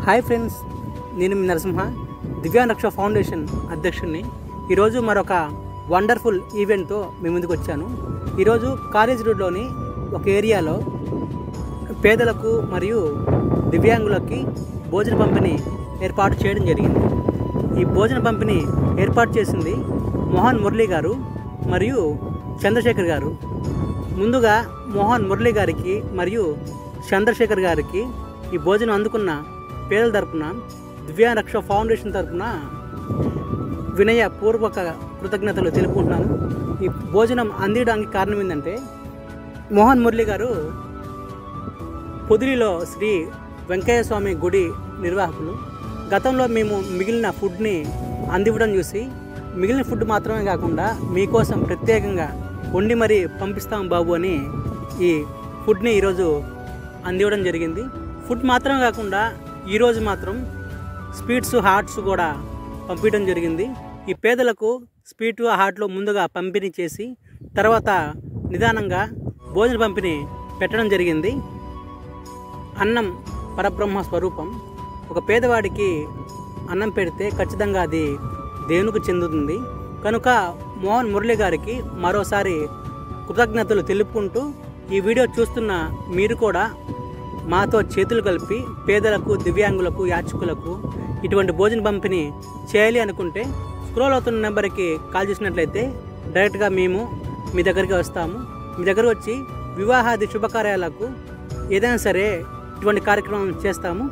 Hi friends, నేను మీ నరసింహ, దివ్యాంగ రక్ష ఫౌండేషన్ అధ్యక్షుడిని. ఈరోజు మరొక వండర్ఫుల్ ఈవెంట్తో మీ ముందుకు వచ్చాను. ఈరోజు కాలేజ్ రోడ్లోని ఒక ఏరియాలో పేదలకు మరియు దివ్యాంగులకి భోజన పంపిణీ ఏర్పాటు చేయడం జరిగింది. ఈ భోజన పంపిణీ ఏర్పాటు చేసింది మోహన్ మురళీ గారు మరియు చంద్రశేఖర్ గారు. ముందుగా మోహన్ మురళీ గారికి మరియు చంద్రశేఖర్ గారికి ఈ భోజనం అందుకున్న పేదల తరపున దివ్యాంగ రక్ష ఫౌండేషన్ తరపున వినయపూర్వక కృతజ్ఞతలు తెలుపుకుంటున్నాను. ఈ భోజనం అందించడానికి కారణం ఏంటంటే, మోహన్ మురళీ గారు పొదిలిలో శ్రీ వెంకయ్య స్వామి గుడి నిర్వాహకులు. గతంలో మేము మిగిలిన ఫుడ్ని అందివ్వడం చూసి, మిగిలిన ఫుడ్ మాత్రమే కాకుండా మీకోసం ప్రత్యేకంగా వండి మరీ పంపిస్తాం బాబు అని ఈ ఫుడ్ని ఈరోజు అందివ్వడం జరిగింది. ఫుడ్ మాత్రమే కాకుండా ఈరోజు మాత్రం స్వీట్స్, హాట్స్ కూడా పంపించడం జరిగింది. ఈ పేదలకు స్వీట్, హాట్లు ముందుగా పంపిణీ చేసి తర్వాత నిదానంగా భోజన పంపిణీ పెట్టడం జరిగింది. అన్నం పరబ్రహ్మ స్వరూపం. ఒక పేదవాడికి అన్నం పెడితే ఖచ్చితంగా అది దేవునికి చెందుతుంది. కనుక మోహన్ మురళీ గారికి మరోసారి కృతజ్ఞతలు తెలుపుకుంటూ, ఈ వీడియో చూస్తున్న మీరు కూడా మాతో చేతులు కలిపి పేదలకు, దివ్యాంగులకు, యాచకులకు ఇటువంటి భోజన పంపిణీ చేయాలి అనుకుంటే స్క్రోల్ అవుతున్న నెంబర్కి కాల్ చేసినట్లయితే డైరెక్ట్గా మేము మీ దగ్గరికి వస్తాము. మీ దగ్గర వచ్చి వివాహాది శుభకార్యాలకు ఏదైనా సరే ఇటువంటి కార్యక్రమం చేస్తాము.